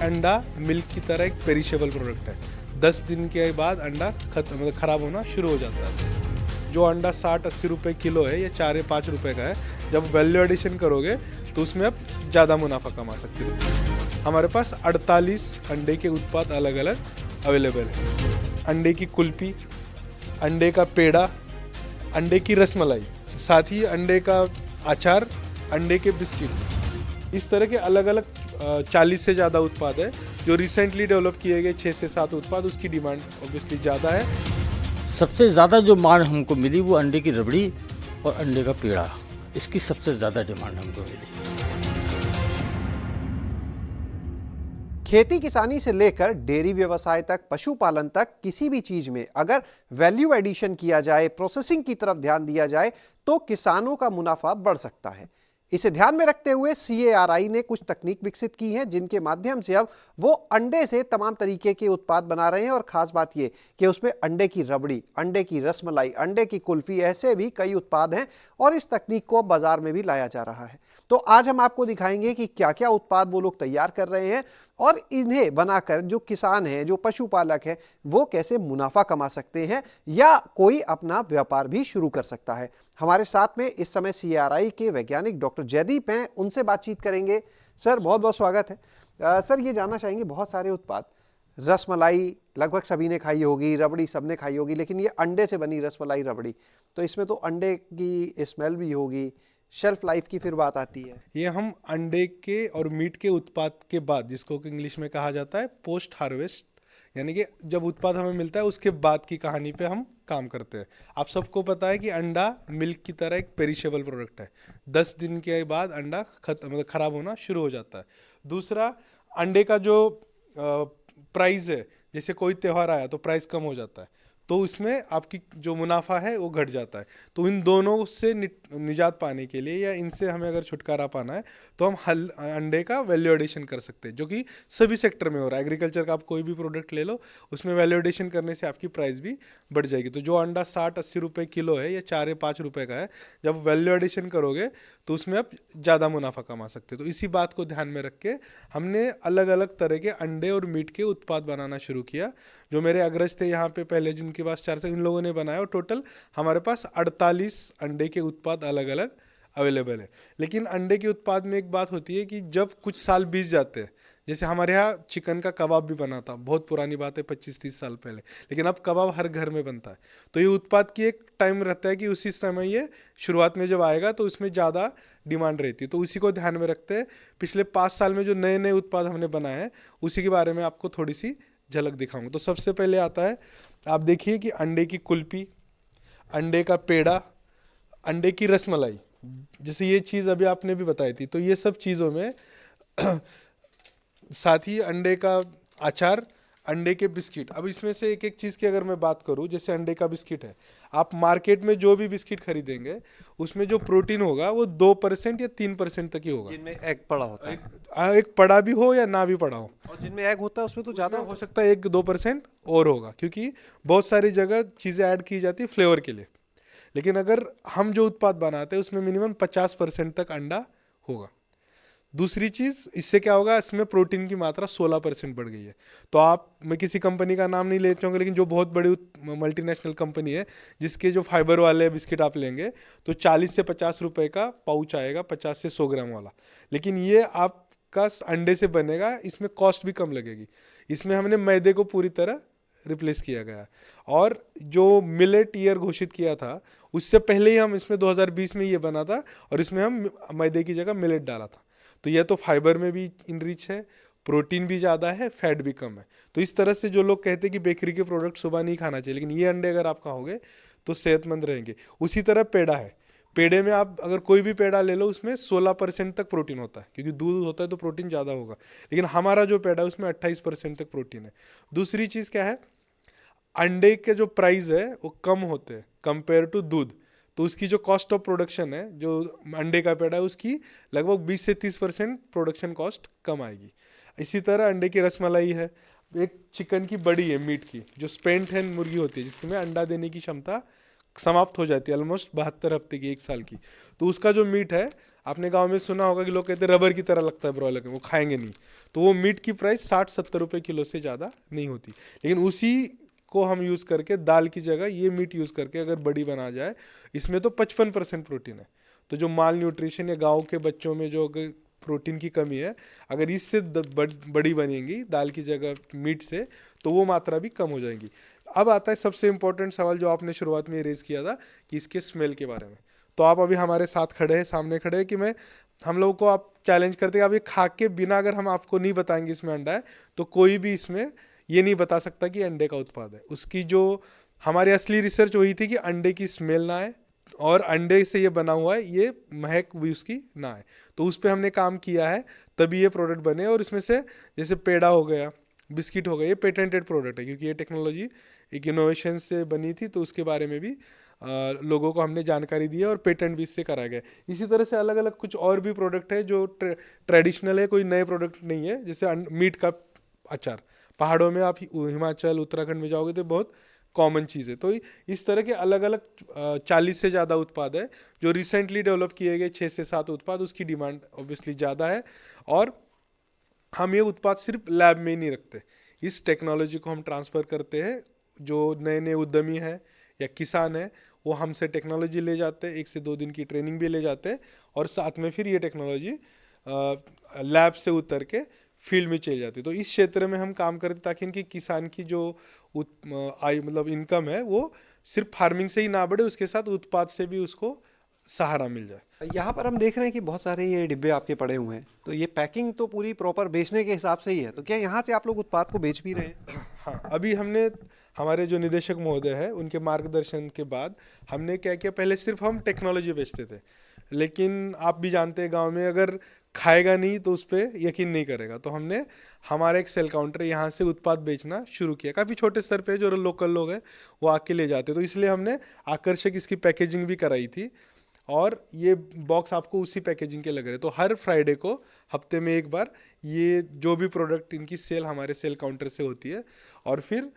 अंडा मिल्क की तरह एक पेरिशेबल प्रोडक्ट है। 10 दिन के बाद अंडा मतलब ख़राब होना शुरू हो जाता है। जो अंडा 60-80 रुपये किलो है, ये 4 या 5 रुपये का है। जब वैल्यू एडिशन करोगे तो उसमें आप ज़्यादा मुनाफा कमा सकते हो। हमारे पास 48 अंडे के उत्पाद अलग अलग अवेलेबल है। अंडे की कुल्फी, अंडे का पेड़ा, अंडे की रसमलाई, साथ ही अंडे का अचार, अंडे के बिस्किट, इस तरह के अलग अलग 40 से ज़्यादा उत्पाद है जो रिसेंटली डेवलप किए गए 6 से 7 उत्पाद, उसकी डिमांड ऑब्वियसली ज़्यादा है। सबसे ज़्यादा जो मांग हमको मिली वो अंडे की रबड़ी और अंडे का पेड़ा, इसकी सबसे ज़्यादा डिमांड हमको मिली। खेती किसानी से लेकर डेयरी व्यवसाय तक, पशुपालन तक, किसी भी चीज में अगर वैल्यू एडिशन किया जाए, प्रोसेसिंग की तरफ ध्यान दिया जाए तो किसानों का मुनाफा बढ़ सकता है। इसे ध्यान में रखते हुए CARI ने कुछ तकनीक विकसित की है जिनके माध्यम से अब वो अंडे से तमाम तरीके के उत्पाद बना रहे हैं। और खास बात ये कि उसमें अंडे की रबड़ी, अंडे की रसमलाई, अंडे की कुल्फी, ऐसे भी कई उत्पाद हैं और इस तकनीक को बाजार में भी लाया जा रहा है। तो आज हम आपको दिखाएंगे कि क्या क्या उत्पाद वो लोग तैयार कर रहे हैं और इन्हें बनाकर जो किसान हैं, जो पशुपालक हैं, वो कैसे मुनाफा कमा सकते हैं या कोई अपना व्यापार भी शुरू कर सकता है। हमारे साथ में इस समय CARI के वैज्ञानिक डॉक्टर जयदीप हैं, उनसे बातचीत करेंगे। सर, बहुत बहुत स्वागत है। सर, ये जानना चाहेंगे, बहुत सारे उत्पाद, रसमलाई लगभग सभी ने खाई होगी, रबड़ी सबने खाई होगी, लेकिन ये अंडे से बनी रसमलाई रबड़ी, तो इसमें तो अंडे की स्मेल भी होगी, शेल्फ लाइफ की फिर बात आती है। ये हम अंडे के और मीट के उत्पाद के बाद, जिसको इंग्लिश में कहा जाता है पोस्ट हार्वेस्ट, यानी कि जब उत्पाद हमें मिलता है उसके बाद की कहानी पे हम काम करते हैं। आप सबको पता है कि अंडा मिल्क की तरह एक पेरिशेबल प्रोडक्ट है। 10 दिन के बाद अंडा मतलब ख़राब होना शुरू हो जाता है। दूसरा, अंडे का जो प्राइस है, जैसे कोई त्यौहार आया तो प्राइस कम हो जाता है, तो इसमें आपकी जो मुनाफा है वो घट जाता है। तो इन दोनों से निजात पाने के लिए या इनसे हमें अगर छुटकारा पाना है तो हम अंडे का वैल्यू एडिशन कर सकते हैं, जो कि सभी सेक्टर में हो रहा है। एग्रीकल्चर का आप कोई भी प्रोडक्ट ले लो, उसमें वैल्यू एडिशन करने से आपकी प्राइस भी बढ़ जाएगी। तो जो अंडा 60-80 रुपये किलो है, या 4 या 5 रुपये का है, जब वैल्यू एडिशन करोगे तो उसमें आप ज़्यादा मुनाफा कमा सकते हो। तो इसी बात को ध्यान में रख के हमने अलग अलग तरह के अंडे और मीट के उत्पाद बनाना शुरू किया। जो मेरे अग्रज थे यहाँ पे पहले, जिनके पास 4 थे, इन लोगों ने बनाया, और टोटल हमारे पास 48 अंडे के उत्पाद अलग अलग अवेलेबल है। लेकिन अंडे के उत्पाद में एक बात होती है कि जब कुछ साल बीत जाते हैं, जैसे हमारे यहाँ चिकन का कबाब भी बना था, बहुत पुरानी बात है, 25-30 साल पहले, लेकिन अब कबाब हर घर में बनता है। तो ये उत्पाद की एक टाइम रहता है कि उसी समय ये शुरुआत में जब आएगा तो इसमें ज़्यादा डिमांड रहती है। तो उसी को ध्यान में रखते हैं पिछले 5 साल में जो नए नए उत्पाद हमने बनाए हैं, उसी के बारे में आपको थोड़ी सी झलक दिखाऊंगा। तो सबसे पहले आता है, आप देखिए कि अंडे की कुल्फी, अंडे का पेड़ा, अंडे की रसमलाई, जैसे ये चीज़ अभी आपने भी बताई थी। तो ये सब चीज़ों में साथ ही अंडे का अचार, अंडे के बिस्किट। अब इसमें से एक एक चीज़ की अगर मैं बात करूं, जैसे अंडे का बिस्किट है, आप मार्केट में जो भी बिस्किट खरीदेंगे उसमें जो प्रोटीन होगा वो 2% या 3% तक ही होगा, जिनमें एग पड़ा होता है। एक पड़ा भी हो या ना भी पड़ा हो, और जिनमें एग होता है उसमें तो ज़्यादा हो सकता है 1-2% और होगा, क्योंकि बहुत सारी जगह चीज़ें ऐड की जाती है फ्लेवर के लिए। लेकिन अगर हम जो उत्पाद बनाते हैं उसमें मिनिमम 50% तक अंडा होगा। दूसरी चीज़, इससे क्या होगा, इसमें प्रोटीन की मात्रा 16% बढ़ गई है। तो मैं किसी कंपनी का नाम नहीं ले चाहूँगा, लेकिन जो बहुत बड़ी मल्टीनेशनल कंपनी है, जिसके जो फाइबर वाले बिस्किट आप लेंगे तो 40 से 50 रुपये का पाउच आएगा, 50 से 100 ग्राम वाला। लेकिन ये आपका अंडे से बनेगा, इसमें कॉस्ट भी कम लगेगी। इसमें हमने मैदे को पूरी तरह रिप्लेस किया गया। और जो मिलेट ईयर घोषित किया था, उससे पहले ही हम इसमें 2020 में ये बना था, और इसमें हम मैदे की जगह मिलेट डाला था। तो यह तो फाइबर में भी इनरिच है, प्रोटीन भी ज़्यादा है, फैट भी कम है। तो इस तरह से जो लोग कहते हैं कि बेकरी के प्रोडक्ट सुबह नहीं खाना चाहिए, लेकिन ये अंडे अगर आप खाओगे तो सेहतमंद रहेंगे। उसी तरह पेड़ा है, पेड़े में आप अगर कोई भी पेड़ा ले लो उसमें 16% तक प्रोटीन होता है, क्योंकि दूध होता है तो प्रोटीन ज़्यादा होगा। लेकिन हमारा जो पेड़ा है उसमें 28% तक प्रोटीन है। दूसरी चीज़ क्या है, अंडे के जो प्राइस है वो कम होते हैं कंपेयर टू दूध। तो उसकी जो कॉस्ट ऑफ प्रोडक्शन है, जो अंडे का पेड़ा है, उसकी लगभग 20 से 30% प्रोडक्शन कॉस्ट कम आएगी। इसी तरह अंडे की रसमलाई है, एक चिकन की बड़ी है, मीट की, जो स्पेंट है मुर्गी होती है, जिसमें अंडा देने की क्षमता समाप्त हो जाती है ऑलमोस्ट 72 हफ्ते की, 1 साल की। तो उसका जो मीट है आपने गांव में सुना होगा कि लोग कहते हैं रबर की तरह लगता है ब्रॉयलर का, वो खाएंगे नहीं। तो वो मीट की प्राइस 60-70 रुपये किलो से ज़्यादा नहीं होती। लेकिन उसी को हम यूज़ करके दाल की जगह ये मीट यूज़ करके अगर बड़ी बना जाए, इसमें तो 55% प्रोटीन है। तो जो माल न्यूट्रिशन या गाँव के बच्चों में जो अगर प्रोटीन की कमी है, अगर इससे बड़ी बनेंगी दाल की जगह मीट से, तो वो मात्रा भी कम हो जाएगी। अब आता है सबसे इम्पोर्टेंट सवाल जो आपने शुरुआत में रेज़ किया था कि इसके स्मेल के बारे में। तो आप अभी हमारे साथ खड़े हैं, सामने खड़े हैं कि हम लोगों को आप चैलेंज करते हैं, आप ये खा के बिना अगर हम आपको नहीं बताएंगे इसमें अंडा है, तो कोई भी इसमें ये नहीं बता सकता कि अंडे का उत्पाद है। उसकी जो हमारी असली रिसर्च वही थी कि अंडे की स्मेल ना आए और अंडे से ये बना हुआ है ये महक भी उसकी ना आए। तो उस पर हमने काम किया है, तभी ये प्रोडक्ट बने। और इसमें से जैसे पेड़ा हो गया, बिस्किट हो गया, ये पेटेंटेड प्रोडक्ट है क्योंकि ये टेक्नोलॉजी एक इनोवेशन से बनी थी। तो उसके बारे में भी लोगों को हमने जानकारी दी है और पेटेंट भी इससे कराया गया। इसी तरह से अलग अलग कुछ और भी प्रोडक्ट है जो ट्रेडिशनल है, कोई नए प्रोडक्ट नहीं है। जैसे मीट का अचार, पहाड़ों में आप हिमाचल उत्तराखंड में जाओगे तो बहुत कॉमन चीज़ है। तो इस तरह के अलग अलग 40 से ज़्यादा उत्पाद है जो रिसेंटली डेवलप किए गए 6 से 7 उत्पाद, उसकी डिमांड ऑब्वियसली ज़्यादा है। और हम ये उत्पाद सिर्फ लैब में ही नहीं रखते, इस टेक्नोलॉजी को हम ट्रांसफ़र करते हैं। जो नए नए उद्यमी हैं या किसान हैं वो हमसे टेक्नोलॉजी ले जाते हैं, 1 से 2 दिन की ट्रेनिंग भी ले जाते हैं और साथ में फिर ये टेक्नोलॉजी लैब से उतर के फील्ड में चली जाती है। तो इस क्षेत्र में हम काम करते ताकि इनकी किसान की जो आय मतलब इनकम है वो सिर्फ फार्मिंग से ही ना बढ़े, उसके साथ उत्पाद से भी उसको सहारा मिल जाए। यहाँ पर हम देख रहे हैं कि बहुत सारे ये डिब्बे आपके पड़े हुए हैं, तो ये पैकिंग तो पूरी प्रॉपर बेचने के हिसाब से ही है, तो क्या यहाँ से आप लोग उत्पाद को बेच भी रहे हैं? हाँ, अभी हमने हमारे जो निदेशक महोदय है उनके मार्गदर्शन के बाद हमने क्या किया, पहले सिर्फ हम टेक्नोलॉजी बेचते थे, लेकिन आप भी जानते हैं गांव में अगर खाएगा नहीं तो उस पर यकीन नहीं करेगा। तो हमने हमारा एक सेल काउंटर यहाँ से उत्पाद बेचना शुरू किया, काफ़ी छोटे स्तर पे जो लोकल लोग हैं वो आके ले जाते। तो इसलिए हमने आकर्षक इसकी पैकेजिंग भी कराई थी और ये बॉक्स आपको उसी पैकेजिंग के लग रहे। तो हर फ्राइडे को हफ्ते में एक बार ये जो भी प्रोडक्ट इनकी सेल हमारे सेल काउंटर से होती है और फिर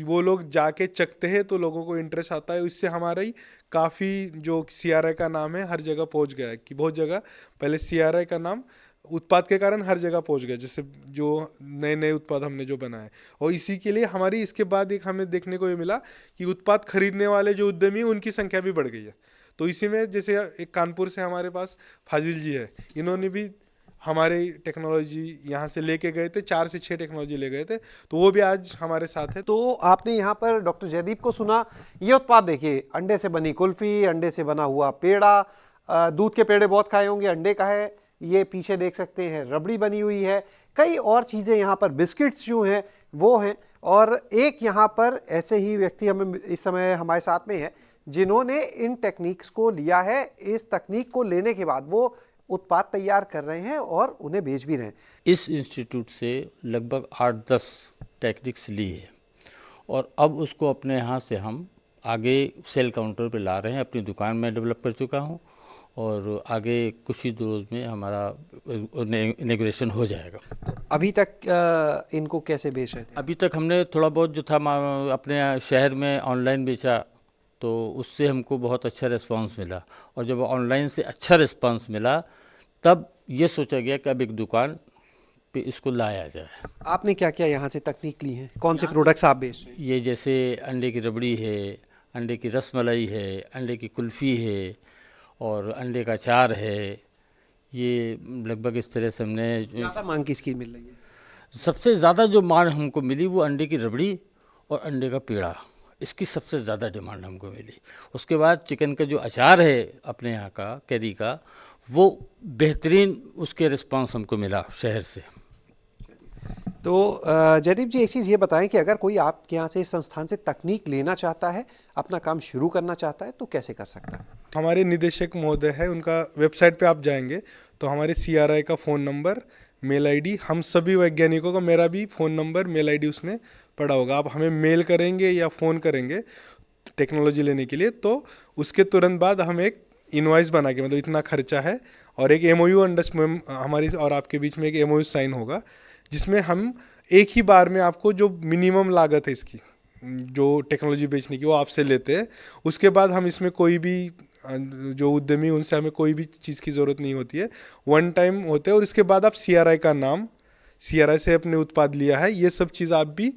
वो लोग जाके चखते हैं तो लोगों को इंटरेस्ट आता है। इससे हमारा ही काफ़ी जो CRI का नाम है हर जगह पहुंच गया है कि बहुत जगह पहले CRI का नाम उत्पाद के कारण हर जगह पहुंच गया, जैसे जो नए नए उत्पाद हमने जो बनाए। और इसी के लिए हमारी इसके बाद एक हमें देखने को ये मिला कि उत्पाद खरीदने वाले जो उद्यमी उनकी संख्या भी बढ़ गई है। तो इसी में जैसे एक कानपुर से हमारे पास फाजिल जी है, इन्होंने भी हमारे टेक्नोलॉजी यहाँ से लेके गए थे, 4 से 6 टेक्नोलॉजी ले गए थे, तो वो भी आज हमारे साथ है। तो आपने यहाँ पर डॉक्टर जयदीप को सुना, ये उत्पाद देखिए, अंडे से बनी कुल्फी, अंडे से बना हुआ पेड़ा, दूध के पेड़े बहुत खाए होंगे, अंडे का है, ये पीछे देख सकते हैं रबड़ी बनी हुई है, कई और चीज़ें यहाँ पर, बिस्किट्स जो हैं वो हैं। और एक यहाँ पर ऐसे ही व्यक्ति हमें इस समय हमारे साथ में है जिन्होंने इन टेक्निक्स को लिया है, इस तकनीक को लेने के बाद वो उत्पाद तैयार कर रहे हैं और उन्हें बेच भी रहे हैं। इस इंस्टीट्यूट से लगभग 8-10 टेक्निक्स ली है और अब उसको अपने यहाँ से हम आगे सेल काउंटर पे ला रहे हैं, अपनी दुकान में डेवलप कर चुका हूँ और आगे कुछ ही रोज में हमारा इनॉग्रेशन हो जाएगा। अभी तक इनको कैसे बेच रहे थे? अभी तक हमने थोड़ा बहुत जो था अपने शहर में ऑनलाइन बेचा, तो उससे हमको बहुत अच्छा रिस्पांस मिला और जब ऑनलाइन से अच्छा रिस्पांस मिला तब ये सोचा गया कि अब एक दुकान पे इसको लाया जाए। आपने क्या क्या यहाँ से तकनीक ली है, कौन से प्रोडक्ट्स आप बेच रहे हैं? ये जैसे अंडे की रबड़ी है, अंडे की रसमलाई है, अंडे की कुल्फ़ी है और अंडे का अचार है। ये लगभग इस तरह से हमने ज़्यादा मांग किसकी मिल रही है? सबसे ज़्यादा जो मांग हमको मिली वो अंडे की रबड़ी और अंडे का पेड़ा, इसकी सबसे ज़्यादा डिमांड हमको मिली। उसके बाद चिकन का जो अचार है अपने यहाँ का कैरी का, वो बेहतरीन उसके रिस्पांस हमको मिला शहर से। तो जयदीप जी, एक चीज़ ये बताएं कि अगर कोई आपके यहाँ से इस संस्थान से तकनीक लेना चाहता है, अपना काम शुरू करना चाहता है, तो कैसे कर सकता है? हमारे निदेशक महोदय है, उनका वेबसाइट पे आप जाएंगे तो हमारे CRI का फ़ोन नंबर, मेल ID, हम सभी वैज्ञानिकों का, मेरा भी फ़ोन नंबर मेल ID उसमें पड़ा होगा। आप हमें मेल करेंगे या फ़ोन करेंगे टेक्नोलॉजी लेने के लिए, तो उसके तुरंत बाद हम एक इनवॉइस बना के, मतलब इतना खर्चा है, और एक MOU हमारी और आपके बीच में एक MOU साइन होगा जिसमें हम एक ही बार में आपको जो मिनिमम लागत है इसकी जो टेक्नोलॉजी बेचने की वो आपसे लेते हैं। उसके बाद हम इसमें कोई भी जो उद्यमी उनसे हमें कोई भी चीज़ की ज़रूरत नहीं होती है, वन टाइम होते हैं। और इसके बाद आप CRI का नाम, CRI से अपने उत्पाद लिया है, ये सब चीज़ आप भी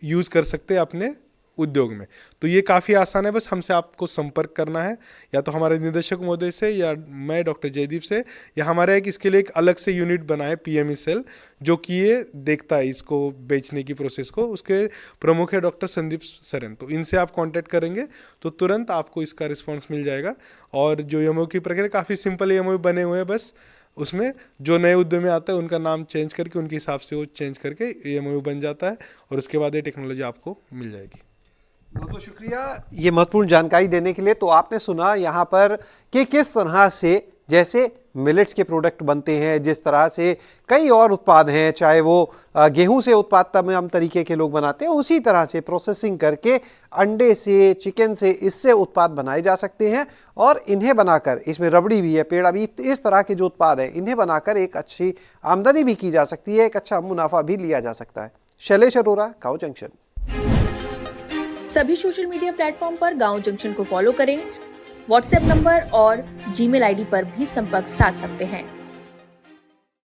यूज़ कर सकते हैं अपने उद्योग में। तो ये काफ़ी आसान है, बस हमसे आपको संपर्क करना है, या तो हमारे निदेशक महोदय से, या मैं डॉक्टर जयदीप से, या हमारे इसके लिए एक अलग से यूनिट बना है PME सेल, जो कि ये देखता है इसको बेचने की प्रोसेस को। उसके प्रमुख है डॉक्टर संदीप सरन। तो इनसे आप कांटेक्ट करेंगे तो तुरंत आपको इसका रिस्पॉन्स मिल जाएगा। और जो MOU की प्रक्रिया काफ़ी सिंपल MOU बने हुए हैं, बस उसमें जो नए उद्यमी आते हैं उनका नाम चेंज करके, उनके हिसाब से वो चेंज करके MOU बन जाता है, और उसके बाद ये टेक्नोलॉजी आपको मिल जाएगी। बहुत बहुत शुक्रिया ये महत्वपूर्ण जानकारी देने के लिए। तो आपने सुना यहाँ पर कि किस तरह से जैसे मिलेट्स के प्रोडक्ट बनते हैं, जिस तरह से कई और उत्पाद हैं, चाहे वो गेहूं से उत्पाद तमाम तरीके के लोग बनाते हैं, उसी तरह से प्रोसेसिंग करके अंडे से, चिकन से, इससे उत्पाद बनाए जा सकते हैं। और इन्हें बनाकर, इसमें रबड़ी भी है, पेड़ा भी, इस तरह के जो उत्पाद हैं इन्हें बनाकर एक अच्छी आमदनी भी की जा सकती है, एक अच्छा मुनाफा भी लिया जा सकता है। शैलेश अरोरा, गांव जंक्शन। सभी सोशल मीडिया प्लेटफॉर्म पर गांव जंक्शन को फॉलो करें। व्हाट्सएप नंबर और जीमेल आईडी पर भी संपर्क साध सकते हैं।